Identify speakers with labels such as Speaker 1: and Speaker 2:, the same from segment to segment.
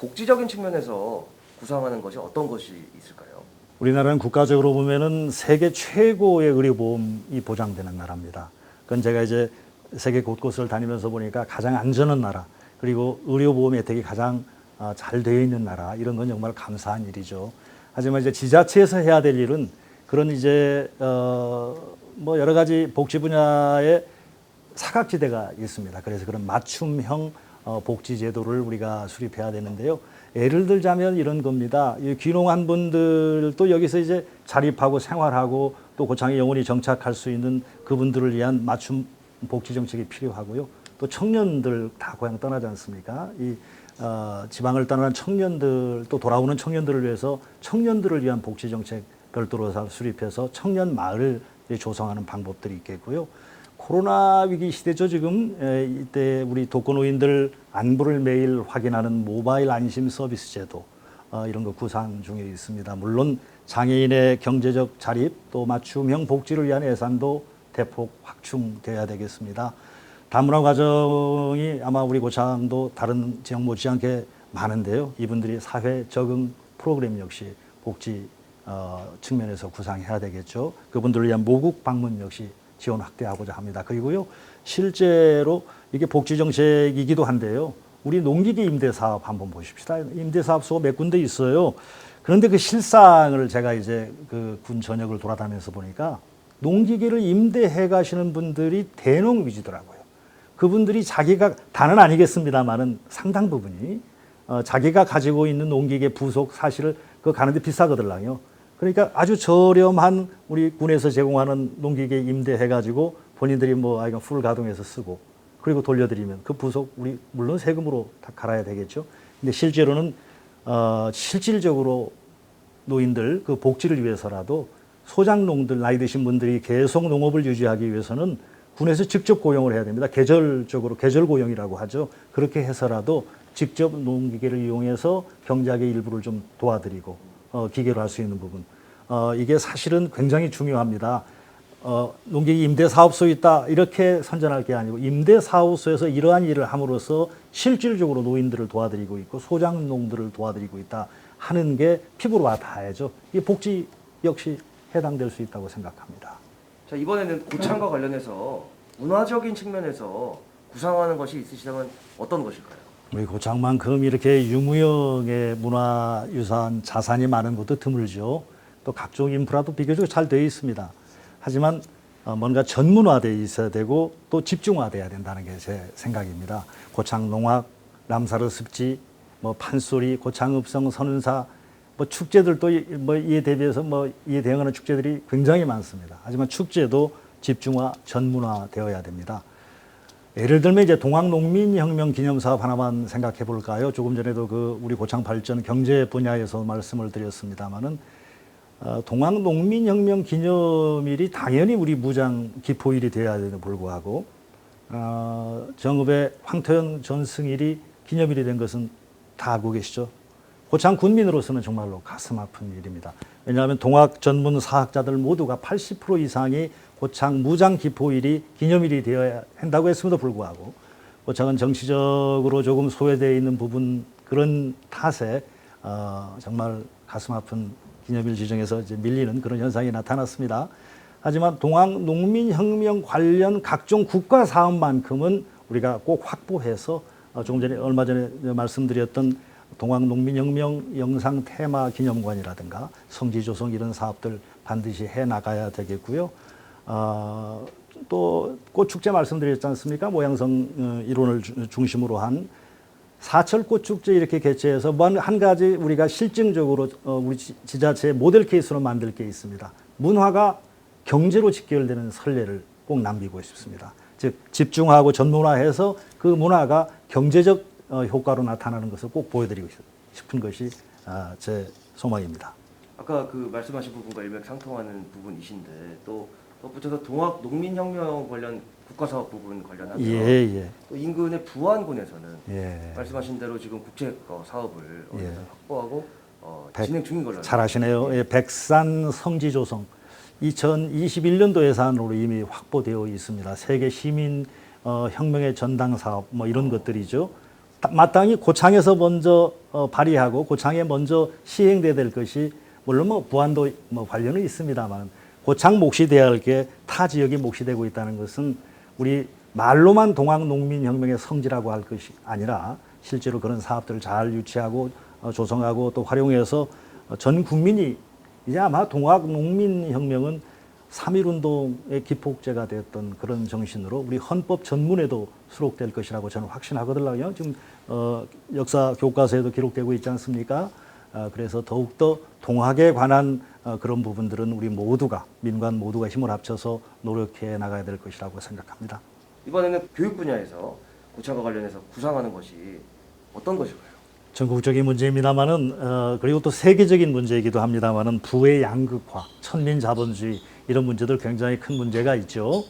Speaker 1: 복지적인 측면에서 구상하는 것이 어떤 것이 있을까요?
Speaker 2: 우리나라는 국가적으로 보면은 세계 최고의 의료보험이 보장되는 나라입니다. 그건 제가 이제 세계 곳곳을 다니면서 보니까 가장 안전한 나라, 그리고 의료보험 혜택이 가장 잘 되어 있는 나라, 이런 건 정말 감사한 일이죠. 하지만 이제 지자체에서 해야 될 일은 그런 이제 뭐 여러 가지 복지 분야의 사각지대가 있습니다. 그래서 그런 맞춤형 복지 제도를 우리가 수립해야 되는데요. 예를 들자면 이런 겁니다. 이 귀농한 분들도 여기서 이제 자립하고 생활하고 또 고창에 영원히 정착할 수 있는 그분들을 위한 맞춤 복지 정책이 필요하고요. 또 청년들 다 고향 떠나지 않습니까? 이 지방을 떠나는 청년들 또 돌아오는 청년들을 위해서 청년들을 위한 복지 정책 별도로 수립해서 청년 마을 조성하는 방법들이 있겠고요. 코로나 위기 시대죠. 지금 이때 우리 독거노인들 안부를 매일 확인하는 모바일 안심 서비스 제도 이런 거 구상 중에 있습니다. 물론 장애인의 경제적 자립 또 맞춤형 복지를 위한 예산도 대폭 확충돼야 되겠습니다. 다문화 가정이 아마 우리 고창도 다른 지역 못지않게 많은데요. 이분들이 사회 적응 프로그램 역시 복지 측면에서 구상해야 되겠죠. 그분들을 위한 모국 방문 역시 지원 확대하고자 합니다. 그리고요, 실제로 이게 복지 정책이기도 한데요. 우리 농기계 임대 사업 한번 보십시다. 임대 사업소가 몇 군데 있어요. 그런데 그 실상을 제가 이제 그 군 전역을 돌아다니면서 보니까 농기계를 임대해 가시는 분들이 대농 위주더라고요. 그분들이 자기가 다는 아니겠습니다만은 상당 부분이 자기가 가지고 있는 농기계 부속 사실을 그 가는데 비싸거든요. 그러니까 아주 저렴한 우리 군에서 제공하는 농기계 임대해가지고 본인들이 뭐 이건 풀 가동해서 쓰고 그리고 돌려드리면 그 부속 우리 물론 세금으로 다 갈아야 되겠죠. 근데 실제로는 실질적으로 노인들 그 복지를 위해서라도 소장농들 나이 드신 분들이 계속 농업을 유지하기 위해서는 군에서 직접 고용을 해야 됩니다. 계절적으로 계절 고용이라고 하죠. 그렇게 해서라도 직접 농기계를 이용해서 경작의 일부를 좀 도와드리고 기계로 할 수 있는 부분. 이게 사실은 굉장히 중요합니다. 농기계 임대사업소 있다 이렇게 선전할 게 아니고 임대사업소에서 이러한 일을 함으로써 실질적으로 노인들을 도와드리고 있고 소장농들을 도와드리고 있다 하는 게 피부로 와닿아야죠. 이 복지 역시 해당될 수 있다고 생각합니다.
Speaker 1: 자, 이번에는 고창과 관련해서 문화적인 측면에서 구상하는 것이 있으시다면 어떤 것일까요?
Speaker 2: 우리 고창만큼 이렇게 유무형의 문화유산 자산이 많은 것도 드물죠. 또 각종 인프라도 비교적 잘 되어 있습니다. 하지만 뭔가 전문화되어 있어야 되고 또 집중화돼야 된다는 게 제 생각입니다. 고창 농악, 람사르 습지, 뭐 판소리, 고창읍성 선운사, 뭐 축제들도 뭐 이에 대비해서 뭐 이에 대응하는 축제들이 굉장히 많습니다. 하지만 축제도 집중화, 전문화 되어야 됩니다. 예를 들면 이제 동학농민혁명 기념사업 하나만 생각해 볼까요? 조금 전에도 그 우리 고창 발전 경제 분야에서 말씀을 드렸습니다만은 동학농민혁명 기념일이 당연히 우리 무장 기포일이 되어야 되는 불구하고 정읍의 황토현 전승일이 기념일이 된 것은 다 알고 계시죠? 고창 군민으로서는 정말로 가슴 아픈 일입니다. 왜냐하면 동학 전문 사학자들 모두가 80% 이상이 고창 무장 기포일이 기념일이 되어야 한다고 했음에도 불구하고 고창은 정치적으로 조금 소외되어 있는 부분 그런 탓에 정말 가슴 아픈 기념일 지정에서 이제 밀리는 그런 현상이 나타났습니다. 하지만 동학농민혁명 관련 각종 국가 사업만큼은 우리가 꼭 확보해서 조금 전에 얼마 전에 말씀드렸던 동학농민혁명 영상 테마 기념관이라든가 성지조성 이런 사업들 반드시 해 나가야 되겠고요. 또 꽃축제 말씀드렸지 않습니까? 모양성 이론을 중심으로 한 사철 꽃축제 이렇게 개최해서 한 가지 우리가 실증적으로 우리 지자체의 모델 케이스로 만들 게 있습니다. 문화가 경제로 직결되는 선례를 꼭 남기고 싶습니다. 즉 집중하고 전문화해서 그 문화가 경제적 효과로 나타나는 것을 꼭 보여드리고 싶은 것이 제 소망입니다.
Speaker 1: 아까 그 말씀하신 부분과 일맥상통하는 부분이신데 또 덧붙여서 동학농민혁명 관련 국가사업 부분 관련하면 또 인근의 부안군에서는 말씀하신 대로 지금 국제 사업을 확보하고 진행 중인 걸로
Speaker 2: 잘 아시네요. 백산 성지조성 2021년도 예산으로 이미 확보되어 있습니다. 세계 시민 혁명의 전당 사업 뭐 이런 것들이죠. 마땅히 고창에서 먼저 발의하고 고창에 먼저 시행돼야 될 것이 물론 뭐 부안도 뭐 관련은 있습니다만 고창 몫이 돼야 할 게 타 지역이 몫이 되고 있다는 것은 우리 말로만 동학농민혁명의 성지라고 할 것이 아니라 실제로 그런 사업들을 잘 유치하고 조성하고 또 활용해서 전 국민이 이제 아마 동학농민혁명은 3.1운동의 기폭제가 되었던 그런 정신으로 우리 헌법 전문에도 수록될 것이라고 저는 확신하거든요. 지금 역사 교과서에도 기록되고 있지 않습니까? 그래서 더욱더 동학에 관한 그런 부분들은 우리 모두가 민관 모두가 힘을 합쳐서 노력해 나가야 될 것이라고 생각합니다.
Speaker 1: 이번에는 교육 분야에서 고창과 관련해서 구상하는 것이 어떤 것일까요?
Speaker 2: 전국적인 문제입니다만은 그리고 또 세계적인 문제이기도 합니다만은 부의 양극화, 천민 자본주의 이런 문제들 굉장히 큰 문제가 있죠.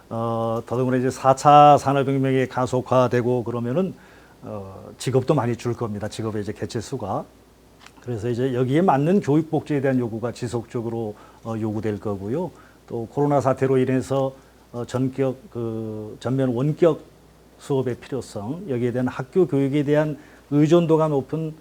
Speaker 2: 더더군다나 이제 4차 산업혁명이 가속화되고 그러면은 직업도 많이 줄 겁니다. 직업의 이제 개체 수가. 그래서 이제 여기에 맞는 교육 복지에 대한 요구가 지속적으로 요구될 거고요. 또 코로나 사태로 인해서 전면 원격 수업의 필요성, 여기에 대한 학교 교육에 대한 의존도가 높은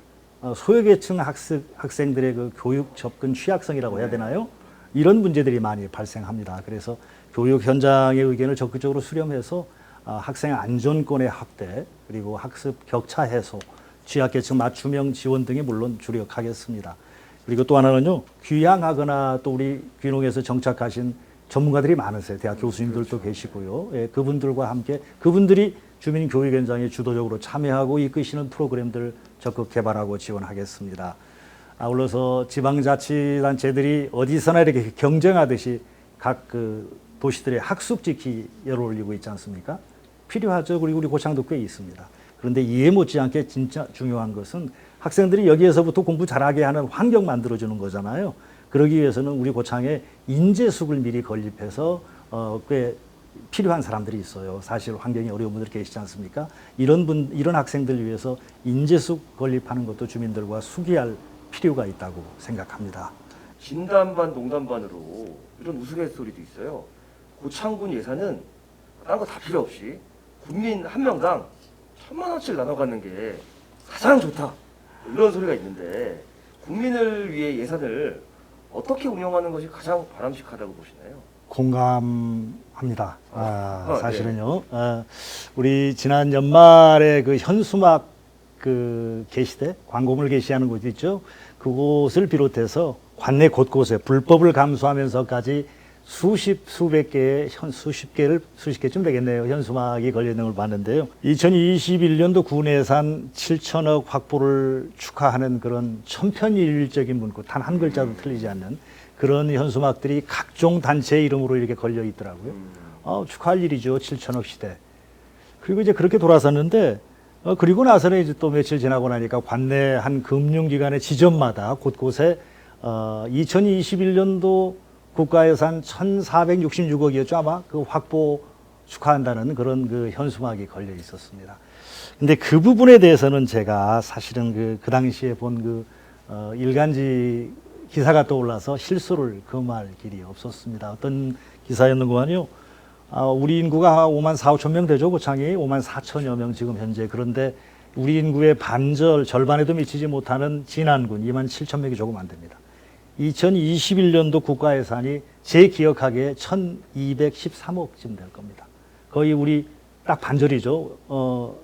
Speaker 2: 소외계층 학생들의 그 교육 접근 취약성이라고 해야 되나요? 이런 문제들이 많이 발생합니다. 그래서 교육 현장의 의견을 적극적으로 수렴해서 학생 안전권의 확대, 그리고 학습 격차 해소, 취약계층 맞춤형 지원 등에 물론 주력하겠습니다. 그리고 또 하나는요, 귀향하거나 또 우리 귀농에서 정착하신 전문가들이 많으세요. 대학 교수님들도 계시고요. 예, 그분들과 함께 그분들이 주민 교육 현장에 주도적으로 참여하고 이끄시는 프로그램들 적극 개발하고 지원하겠습니다. 아울러서 지방자치단체들이 어디서나 이렇게 경쟁하듯이 각 그 도시들의 학습 지키를 올리고 있지 않습니까? 필요하죠. 그리고 우리 고창도 꽤 있습니다. 그런데 이해 못지않게 진짜 중요한 것은 학생들이 여기에서부터 공부 잘하게 하는 환경 만들어주는 거잖아요. 그러기 위해서는 우리 고창에 인재숙을 미리 건립해서 꽤 필요한 사람들이 있어요. 사실 환경이 어려운 분들 계시지 않습니까? 이런 학생들 위해서 인재숙 건립하는 것도 주민들과 숙의할 필요가 있다고 생각합니다.
Speaker 1: 진담반 농담반으로 이런 우스갯소리도 있어요. 고창군 예산은 딴 거 다 필요 없이 국민 한 명당 1,000만 원씩 나눠 갖는 게 가장 좋다. 이런 소리가 있는데 국민을 위해 예산을 어떻게 운영하는 것이 가장 바람직하다고 보시나요?
Speaker 2: 공감합니다.
Speaker 1: 네.
Speaker 2: 사실은요. 우리 지난 연말에 그 현수막 그 게시대 광고물 게시하는 곳 있죠. 그곳을 비롯해서 관내 곳곳에 불법을 감수하면서까지 수십 개쯤 되겠네요. 현수막이 걸려 있는 걸 봤는데요. 2021년도 군 예산 7천억 확보를 축하하는 그런 천편일률적인 문구, 단 한 글자도 틀리지 않는 그런 현수막들이 각종 단체 이름으로 이렇게 걸려 있더라고요. 축하할 일이죠. 7천억 시대. 그리고 이제 그렇게 돌아섰는데, 그리고 나서는 이제 또 며칠 지나고 나니까 관내 한 금융기관의 지점마다 곳곳에 2021년도 국가예산 1,466억이었죠. 아마 그 확보 축하한다는 그런 그 현수막이 걸려 있었습니다. 근데 그 부분에 대해서는 제가 사실은 그 당시에 본 일간지 기사가 떠올라서 실수를 금할 길이 없었습니다. 어떤 기사였는구만요. 우리 인구가 5만 4, 5천 명 되죠. 고창이 5만 4천여 명 지금 현재. 그런데 우리 인구의 절반에도 미치지 못하는 진안군 2만 7천 명이 조금 안 됩니다. 2021년도 국가 예산이 제 기억하기에 1,213억쯤 될 겁니다. 거의 우리 딱 반절이죠.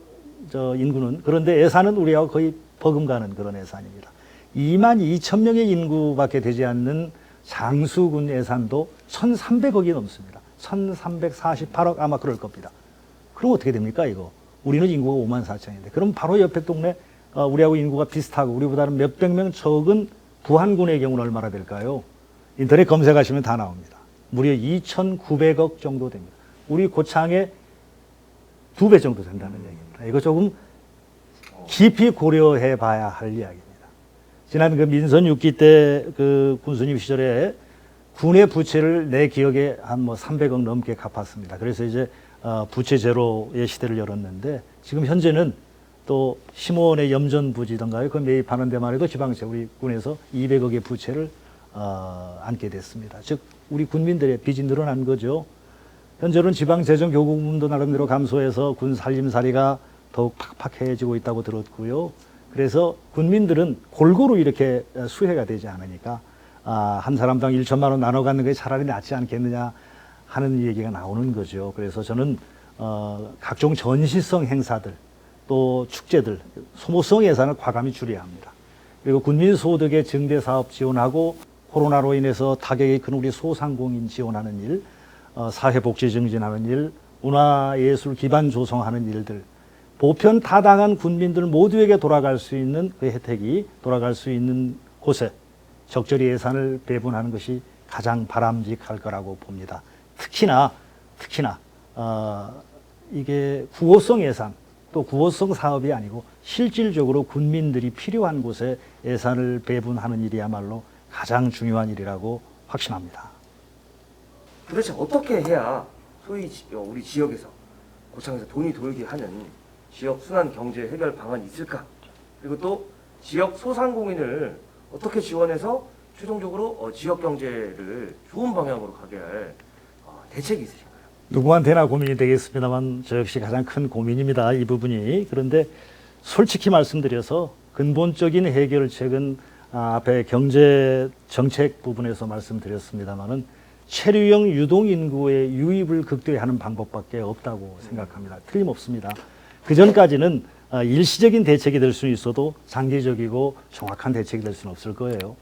Speaker 2: 인구는. 그런데 예산은 우리하고 거의 버금가는 그런 예산입니다. 2만 2천 명의 인구밖에 되지 않는 장수군 예산도 1,300억이 넘습니다. 1,348억 아마 그럴 겁니다. 그럼 어떻게 됩니까, 이거? 우리는 인구가 5만 4천인데. 그럼 바로 옆에 동네, 우리하고 인구가 비슷하고 우리보다는 몇백 명 적은 부안군의 경우는 얼마나 될까요? 인터넷 검색하시면 다 나옵니다. 무려 2,900억 정도 됩니다. 우리 고창의 2배 정도 된다는 얘기입니다. 이거 조금 깊이 고려해 봐야 할 이야기입니다. 지난 그 민선 6기 때 그 군수님 시절에 군의 부채를 내 기억에 한 300억 넘게 갚았습니다. 그래서 이제 부채 제로의 시대를 열었는데 지금 현재는 또 심원의 염전부지던가요? 그 매입하는 데만 해도 지방세 우리 군에서 200억의 부채를 안게 됐습니다. 즉 우리 군민들의 빚이 늘어난 거죠. 현재는 지방재정교부금도 나름대로 감소해서 군 살림살이가 더욱 팍팍해지고 있다고 들었고요. 그래서 군민들은 골고루 이렇게 수혜가 되지 않으니까 한 사람당 1천만 원 나눠 갖는 게 차라리 낫지 않겠느냐 하는 얘기가 나오는 거죠. 그래서 저는 각종 전시성 행사들 또 축제들 소모성 예산을 과감히 줄여야 합니다. 그리고 군민 소득의 증대 사업 지원하고 코로나로 인해서 타격이 큰 우리 소상공인 지원하는 일, 사회복지 증진하는 일, 문화예술 기반 조성하는 일들, 보편 타당한 군민들 모두에게 돌아갈 수 있는 그 혜택이 돌아갈 수 있는 곳에 적절히 예산을 배분하는 것이 가장 바람직할 거라고 봅니다. 특히나 이게 구호성 예산 또 구호성 사업이 아니고 실질적으로 군민들이 필요한 곳에 예산을 배분하는 일이야말로 가장 중요한 일이라고 확신합니다.
Speaker 1: 도대체 어떻게 해야 소위 우리 지역에서 고창에서 돈이 돌게 하는 지역 순환 경제 해결 방안이 있을까? 그리고 또 지역 소상공인을 어떻게 지원해서 최종적으로 지역 경제를 좋은 방향으로 가게 할 대책이 있으신가요?
Speaker 2: 누구한테나 고민이 되겠습니다만 저 역시 가장 큰 고민입니다. 이 부분이. 그런데 솔직히 말씀드려서 근본적인 해결책은 앞에 경제 정책 부분에서 말씀드렸습니다마는 체류형 유동 인구의 유입을 극대화하는 방법밖에 없다고 생각합니다. 틀림없습니다. 그 전까지는 일시적인 대책이 될 수는 있어도 장기적이고 정확한 대책이 될 수는 없을 거예요.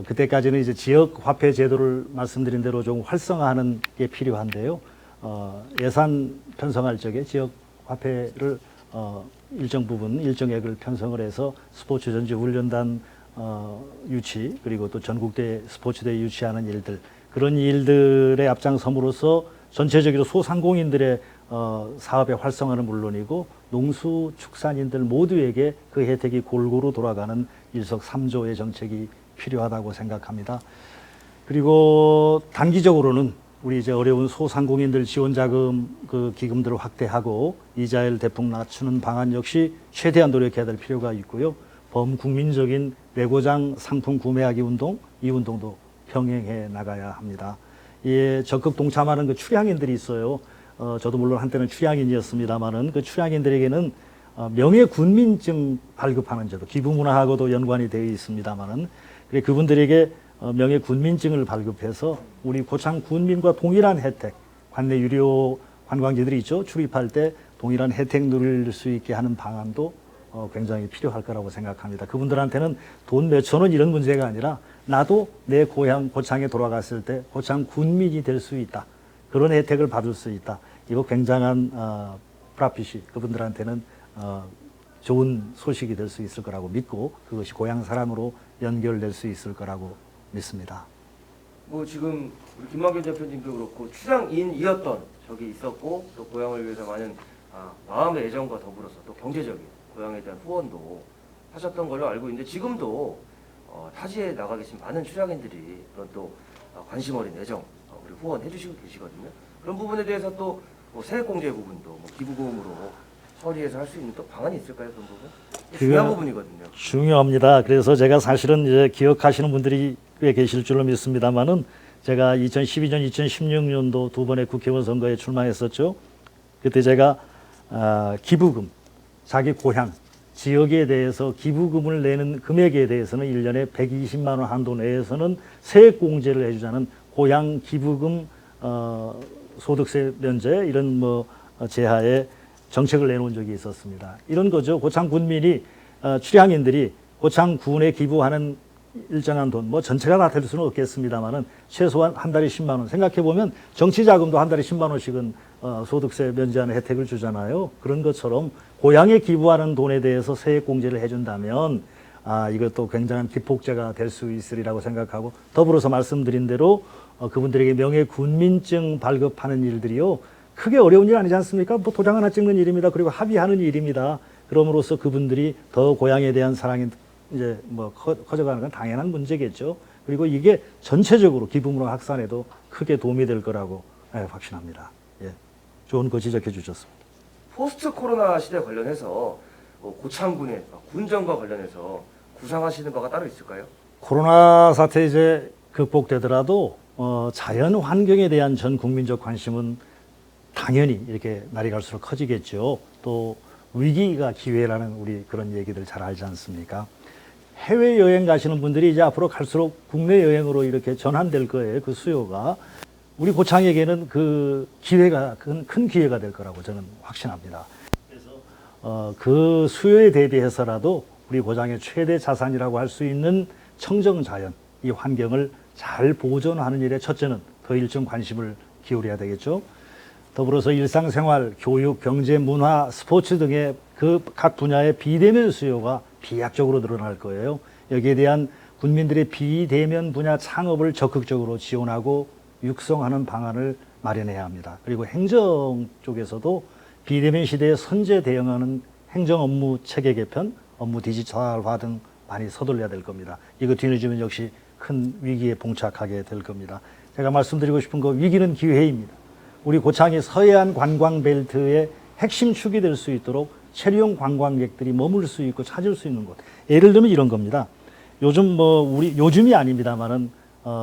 Speaker 2: 그때까지는 이제 지역 화폐 제도를 말씀드린 대로 좀 활성화하는 게 필요한데요. 예산 편성할 적에 지역 화폐를 일정 부분, 일정액을 편성을 해서 스포츠 전지 훈련단 유치 그리고 또 전국대 스포츠대 유치하는 일들 그런 일들의 앞장섬으로써 전체적으로 소상공인들의 사업의 활성화는 물론이고 농수축산인들 모두에게 그 혜택이 골고루 돌아가는 일석삼조의 정책이 필요하다고 생각합니다. 그리고 단기적으로는 우리 이제 어려운 소상공인들 지원자금 그 기금들을 확대하고 이자율 대폭 낮추는 방안 역시 최대한 노력해야 될 필요가 있고요. 범국민적인 레고장 상품 구매하기 운동, 이 운동도 병행해 나가야 합니다. 이에 적극 동참하는 그 출향인들이 있어요. 저도 물론 한때는 출향인이었습니다만은 그 출향인들에게는 명예 군민증 발급하는 제도, 기부 문화하고도 연관이 되어 있습니다만은 그분들에게 명예 군민증을 발급해서 우리 고창 군민과 동일한 혜택, 관내 유료 관광지들이 있죠. 출입할 때 동일한 혜택 누릴 수 있게 하는 방안도 굉장히 필요할 거라고 생각합니다. 그분들한테는 돈 몇천 원 이런 문제가 아니라 나도 내 고향 고창에 돌아갔을 때 고창 군민이 될 수 있다. 그런 혜택을 받을 수 있다. 이거 굉장한 프라핏이 그분들한테는 좋은 소식이 될 수 있을 거라고 믿고 그것이 고향 사랑으로 연결될 수 있을 거라고 믿습니다.
Speaker 1: 뭐 지금 우리 김만균 대표님도 그렇고 출향인이었던 적이 있었고 또 고향을 위해서 많은 마음의 애정과 더불어서 또 경제적인 고향에 대한 후원도 하셨던 걸로 알고 있는데 지금도 타지에 나가 계신 많은 출향인들이 그런 또 관심 어린 애정 우리 후원해 주시고 계시거든요. 그런 부분에 대해서 또 뭐 세액공제 부분도 뭐 기부금으로 처리해서 할 수 있는 또 방안이 있을까요? 그런 부분? 중요한 부분이거든요.
Speaker 2: 중요합니다. 그래서 제가 사실은 이제 기억하시는 분들이 꽤 계실 줄로 믿습니다만은 제가 2012년, 2016년도 두 번의 국회의원 선거에 출마했었죠. 그때 제가 기부금, 자기 고향, 지역에 대해서 기부금을 내는 금액에 대해서는 1년에 120만 원 한도 내에서는 세액공제를 해주자는 고향 기부금 소득세 면제 이런 뭐 제하에 정책을 내놓은 적이 있었습니다. 이런 거죠. 고창 군민이 출향인들이 고창군에 기부하는 일정한 돈, 뭐 전체가 다 될 수는 없겠습니다만은 최소한 한 달에 10만 원. 생각해 보면 정치 자금도 한 달에 10만 원씩은 소득세 면제하는 혜택을 주잖아요. 그런 것처럼 고향에 기부하는 돈에 대해서 세액 공제를 해준다면 이것도 굉장한 기폭제가 될 수 있으리라고 생각하고 더불어서 말씀드린 대로 그분들에게 명예 군민증 발급하는 일들이요. 크게 어려운 일 아니지 않습니까? 뭐 도장 하나 찍는 일입니다. 그리고 합의하는 일입니다. 그럼으로써 그분들이 더 고향에 대한 사랑이 이제 뭐 커져가는 건 당연한 문제겠죠. 그리고 이게 전체적으로 기부문화 확산에도 크게 도움이 될 거라고 확신합니다. 예. 좋은 거 지적해 주셨습니다.
Speaker 1: 포스트 코로나 시대 관련해서 고창군의 군정과 관련해서 구상하시는 바가 따로 있을까요?
Speaker 2: 코로나 사태 이제 극복되더라도 자연 환경에 대한 전 국민적 관심은 당연히 이렇게 날이 갈수록 커지겠죠. 또 위기가 기회라는 우리 그런 얘기들 잘 알지 않습니까? 해외여행 가시는 분들이 이제 앞으로 갈수록 국내 여행으로 이렇게 전환될 거예요. 그 수요가. 우리 고창에게는 그 기회가, 큰 기회가 될 거라고 저는 확신합니다. 그래서 그 수요에 대비해서라도 우리 고장의 최대 자산이라고 할 수 있는 청정자연, 이 환경을 잘 보존하는 일에 첫째는 더 일정 관심을 기울여야 되겠죠. 더불어서 일상생활, 교육, 경제, 문화, 스포츠 등의 그 각 분야의 비대면 수요가 비약적으로 늘어날 거예요. 여기에 대한 국민들의 비대면 분야 창업을 적극적으로 지원하고 육성하는 방안을 마련해야 합니다. 그리고 행정 쪽에서도 비대면 시대에 선제 대응하는 행정 업무 체계 개편, 업무 디지털화 등 많이 서둘러야 될 겁니다. 이거 뒤늦으면 역시 큰 위기에 봉착하게 될 겁니다. 제가 말씀드리고 싶은 거 위기는 기회입니다. 우리 고창이 서해안 관광 벨트의 핵심 축이 될 수 있도록 체류용 관광객들이 머물 수 있고 찾을 수 있는 곳. 예를 들면 이런 겁니다. 요즘 요즘이 아닙니다만은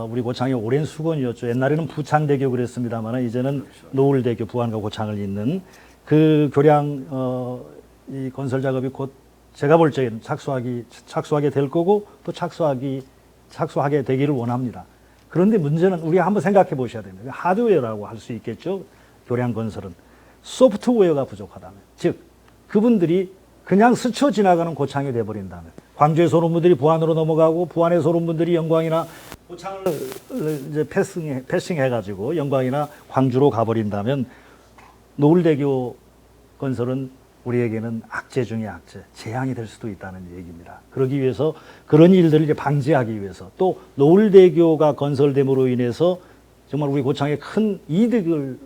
Speaker 2: 우리 고창의 오랜 수건이었죠. 옛날에는 부창대교 그랬습니다만은 이제는 그렇죠. 노을대교, 부안과 고창을 잇는 그 교량 이 건설 작업이 곧 제가 볼 적에는 착수하게 될 거고 또 착수하게 되기를 원합니다. 그런데 문제는 우리가 한번 생각해 보셔야 됩니다. 하드웨어라고 할 수 있겠죠. 교량 건설은 소프트웨어가 부족하다면, 즉 그분들이 그냥 스쳐 지나가는 고창이 돼버린다면, 광주에서 오는 분들이 부안으로 넘어가고 부안에서 오는 분들이 영광이나 고창을 이제 패싱해가지고 영광이나 광주로 가버린다면 노을대교 건설은 우리에게는 악재 중의 악재, 재앙이 될 수도 있다는 얘기입니다. 그러기 위해서 그런 일들을 이제 방지하기 위해서 또 노을대교가 건설됨으로 인해서 정말 우리 고창에 큰 이득을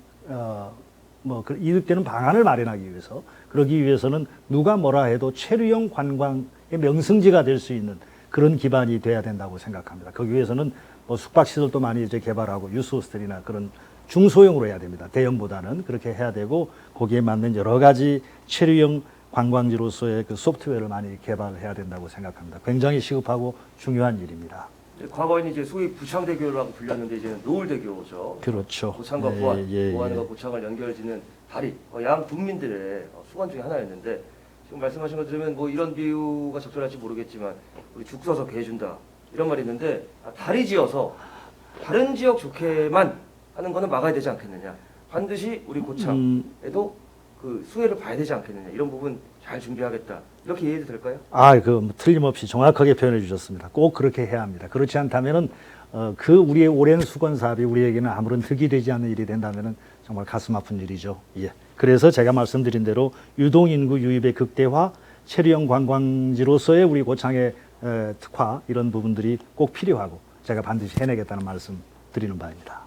Speaker 2: 이득되는 방안을 마련하기 위해서 그러기 위해서는 누가 뭐라 해도 체류용 관광의 명승지가 될 수 있는 그런 기반이 돼야 된다고 생각합니다. 거기 위해서는 숙박시설도 많이 이제 개발하고 유스호스텔이나 그런 중소형으로 해야 됩니다. 대형보다는 그렇게 해야 되고 거기에 맞는 여러 가지 체류형 관광지로서의 그 소프트웨어를 많이 개발해야 된다고 생각합니다. 굉장히 시급하고 중요한 일입니다.
Speaker 1: 과거에는 이제 소위 부창대교라고 불렸는데 이제는 노을대교죠.
Speaker 2: 그렇죠.
Speaker 1: 고창과 부안, 부안과 고창을 연결짓는 다리, 양 국민들의 수건 중에 하나였는데 지금 말씀하신 것 들으면 이런 비유가 적절할지 모르겠지만 우리 죽 써서 개 준다 이런 말이 있는데 다리 지어서 다른 지역 좋게만 하는 거는 막아야 되지 않겠느냐. 반드시 우리 고창에도 그 수혜를 봐야 되지 않겠느냐. 이런 부분 잘 준비하겠다. 이렇게 이해해도 될까요?
Speaker 2: 틀림없이 정확하게 표현해 주셨습니다. 꼭 그렇게 해야 합니다. 그렇지 않다면은 그 우리의 오랜 수건 사업이 우리에게는 아무런 득이 되지 않는 일이 된다면은 정말 가슴 아픈 일이죠. 예. 그래서 제가 말씀드린 대로 유동인구 유입의 극대화, 체류형 관광지로서의 우리 고창의 특화 이런 부분들이 꼭 필요하고 제가 반드시 해내겠다는 말씀 드리는 바입니다.